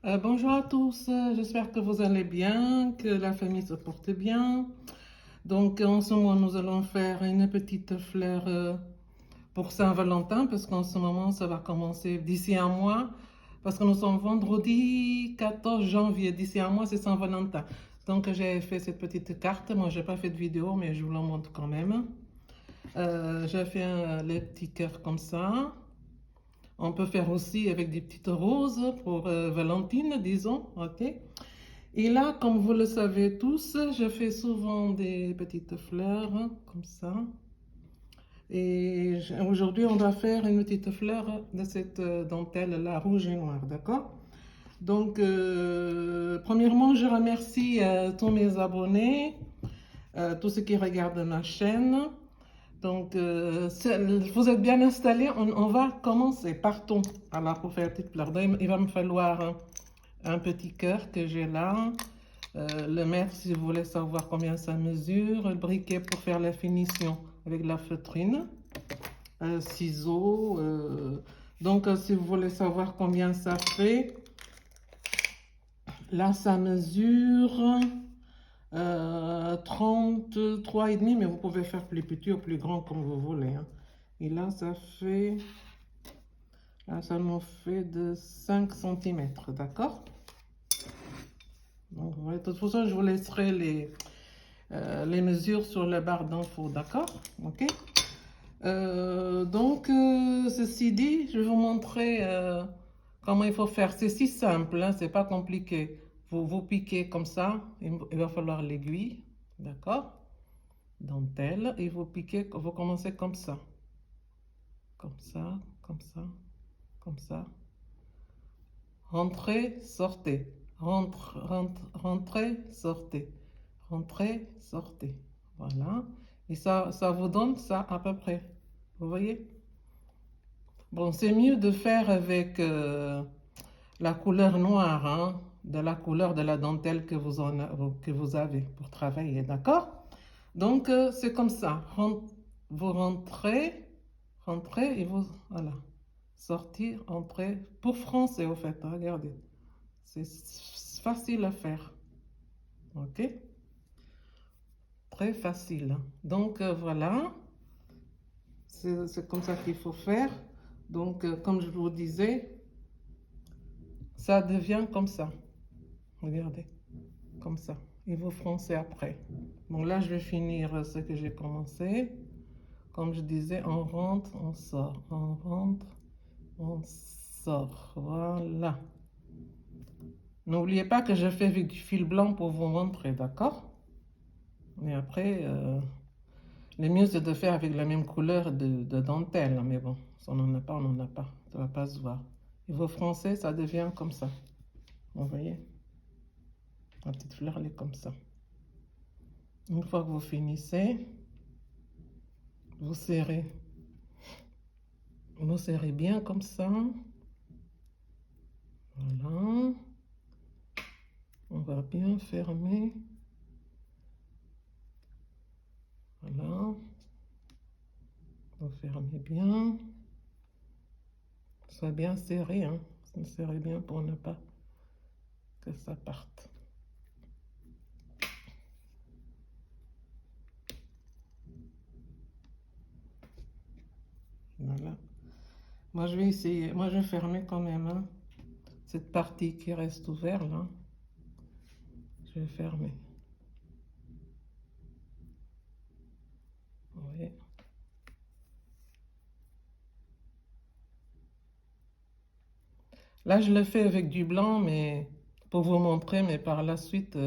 Bonjour à tous, j'espère que vous allez bien, que la famille se porte bien. Donc en ce moment, nous allons faire une petite fleur pour Saint-Valentin, parce qu'en ce moment, ça va commencer d'ici un mois, parce que nous sommes vendredi 14 janvier, d'ici un mois, c'est Saint-Valentin. Donc j'ai fait cette petite carte, moi j'ai pas fait de vidéo, mais je vous la montre quand même. J'ai fait les petits cœurs comme ça. On peut faire aussi avec des petites roses pour Valentine, disons, ok? Et là, comme vous le savez tous, je fais souvent des petites fleurs comme ça. Et aujourd'hui, on va faire une petite fleur de cette dentelle-là, rouge et noire, d'accord? Donc, premièrement, je remercie tous mes abonnés, tous ceux qui regardent ma chaîne. Donc, vous êtes bien installés, on va commencer. Partons. Alors, pour faire une petite fleur, il va me falloir un petit cœur que j'ai là. Le mètre, si vous voulez savoir combien ça mesure. Le briquet pour faire la finition avec la feutrine. Ciseaux. Donc, si vous voulez savoir combien ça fait, là, ça mesure 33,5, mais vous pouvez faire plus petit ou plus grand comme vous voulez, hein. Et là, ça nous fait de 5 cm, d'accord? Donc, ouais, de toute façon, je vous laisserai les mesures sur la barre d'infos, d'accord? Ok? Donc, ceci dit, je vais vous montrer comment il faut faire. C'est si simple, hein, c'est pas compliqué. Vous piquez comme ça, il va falloir l'aiguille, d'accord? Dentelle, et vous piquez, vous commencez comme ça. Comme ça, comme ça, comme ça. Rentrez, sortez. Rentrez, sortez. Rentrez, sortez. Voilà. Et ça vous donne ça à peu près. Vous voyez? Bon, c'est mieux de faire avec la couleur noire, hein, de la couleur de la dentelle que vous avez pour travailler, d'accord? Donc, c'est comme ça. Vous rentrez et vous, voilà. Sortir, entrer. Pour français, au fait, regardez. C'est facile à faire. Ok? Très facile. Donc, voilà. C'est comme ça qu'il faut faire. Donc, comme je vous disais, ça devient comme ça. Regardez, comme ça. Et vous froncez après. Bon, là, je vais finir ce que j'ai commencé. Comme je disais, on rentre, on sort. On rentre, on sort. Voilà. N'oubliez pas que je fais avec du fil blanc pour vous montrer, d'accord? Mais après, le mieux c'est de faire avec la même couleur de dentelle. Mais bon, si on n'en a pas, on n'en a pas. Ça ne va pas se voir. Et vos français, ça devient comme ça. Vous voyez? La petite fleur, elle est comme ça. Une fois que vous finissez, vous serrez. Vous serrez bien comme ça. Voilà. On va bien fermer. Voilà. Vous fermez bien. Soit bien serré, hein. Serrez bien pour ne pas que ça parte. Voilà. Moi, je vais essayer. Moi, je vais fermer quand même, hein. Cette partie qui reste ouverte, là, je vais fermer. Vous voyez? Là, je le fais avec du blanc, mais pour vous montrer, mais par la suite,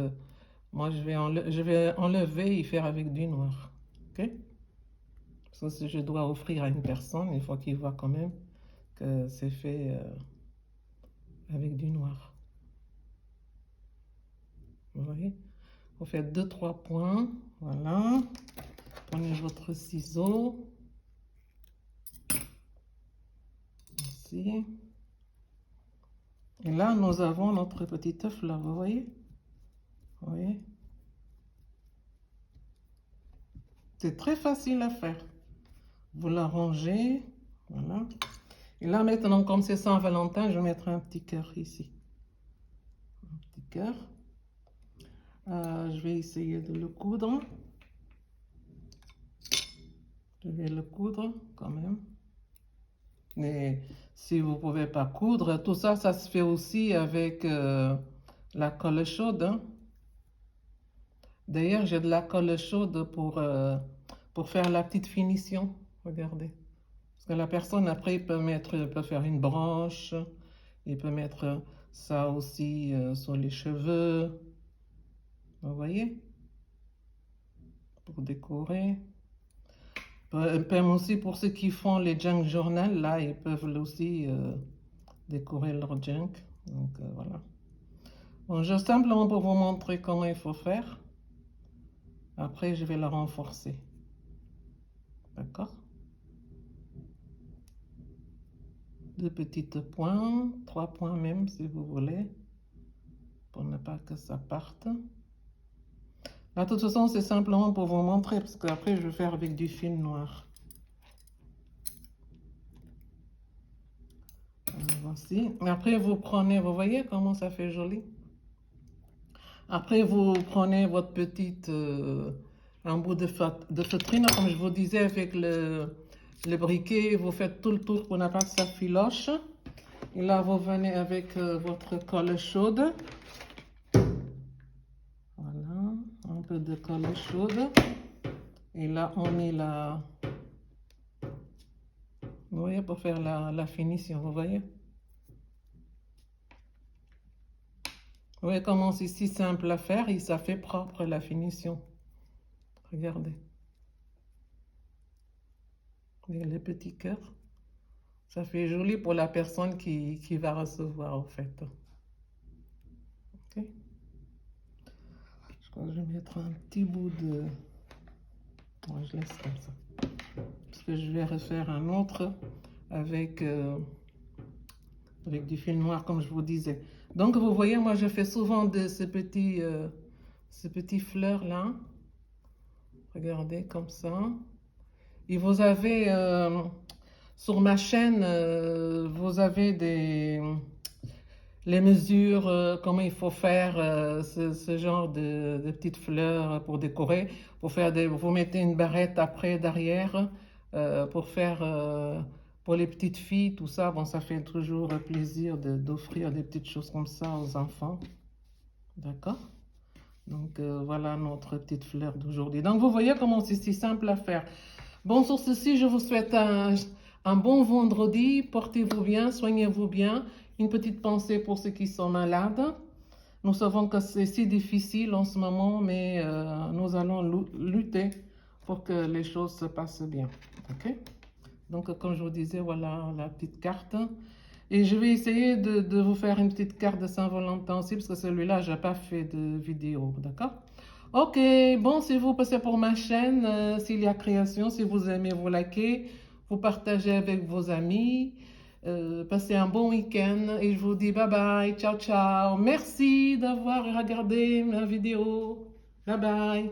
moi, je vais enlever et faire avec du noir. Ok? Parce que si je dois offrir à une personne, il faut qu'il voit quand même que c'est fait avec du noir. Vous voyez? Vous faites 2-3 points. Voilà. Prenez votre ciseau. Ici. Et là, nous avons notre petite fleur. Vous voyez? Vous voyez? C'est très facile à faire. Vous la rangez. Voilà. Et là, maintenant, comme c'est Saint-Valentin, je vais mettre un petit cœur ici. cœur. Je vais essayer de le coudre. Je vais le coudre quand même. Mais si vous ne pouvez pas coudre, tout ça, ça se fait aussi avec la colle chaude. Hein. D'ailleurs, j'ai de la colle chaude pour faire la petite finition. Regardez. Parce que la personne, après, il peut faire une branche. Il peut mettre ça aussi sur les cheveux. Vous voyez? Pour décorer. Même aussi pour ceux qui font les junk journal, là, ils peuvent aussi décorer leur junk. Donc voilà. Bon, je simplement pour vous montrer comment il faut faire. Après, je vais la renforcer. D'accord? 2 petites points, 3 points même si vous voulez, pour ne pas que ça parte. Là, de toute façon, c'est simplement pour vous montrer, parce qu'après, je vais faire avec du fil noir. Voici. Après, vous prenez, vous voyez comment ça fait joli? Après, vous prenez votre petite, un bout de feutrine, comme je vous disais, avec le briquet, vous faites tout le tour pour ne pas que ça filoche. Et là, vous venez avec votre colle chaude. Voilà, un peu de colle chaude. Et là, on met la... Vous voyez, pour faire la finition, vous voyez? Vous voyez comment c'est si simple à faire et ça fait propre la finition. Regardez. Et les petits cœurs. Ça fait joli pour la personne qui va recevoir, en fait. Ok. Je crois que je vais mettre un petit bout de... Ouais, je laisse comme ça. Parce que je vais refaire un autre avec du fil noir, comme je vous disais. Donc, vous voyez, moi, je fais souvent de ces petits fleurs-là. Regardez, comme ça. Et vous avez, sur ma chaîne, vous avez les mesures, comment il faut faire ce genre de petites fleurs pour décorer. Vous mettez une barrette après, derrière, pour faire... Pour les petites filles, tout ça, bon, ça fait toujours plaisir d'offrir des petites choses comme ça aux enfants. D'accord? Donc, voilà notre petite fleur d'aujourd'hui. Donc, vous voyez comment c'est si simple à faire. Bon, sur ceci, je vous souhaite un bon vendredi. Portez-vous bien, soignez-vous bien. Une petite pensée pour ceux qui sont malades. Nous savons que c'est si difficile en ce moment, mais nous allons lutter pour que les choses se passent bien. OK? Donc, comme je vous disais, voilà la petite carte. Et je vais essayer de vous faire une petite carte de Saint-Valentin aussi, parce que celui-là, je n'ai pas fait de vidéo, d'accord? Ok, bon, si vous passez pour ma chaîne, s'il y a création, si vous aimez, vous likez, vous partagez avec vos amis. Passez un bon week-end et je vous dis bye bye, ciao ciao. Merci d'avoir regardé ma vidéo. Bye bye.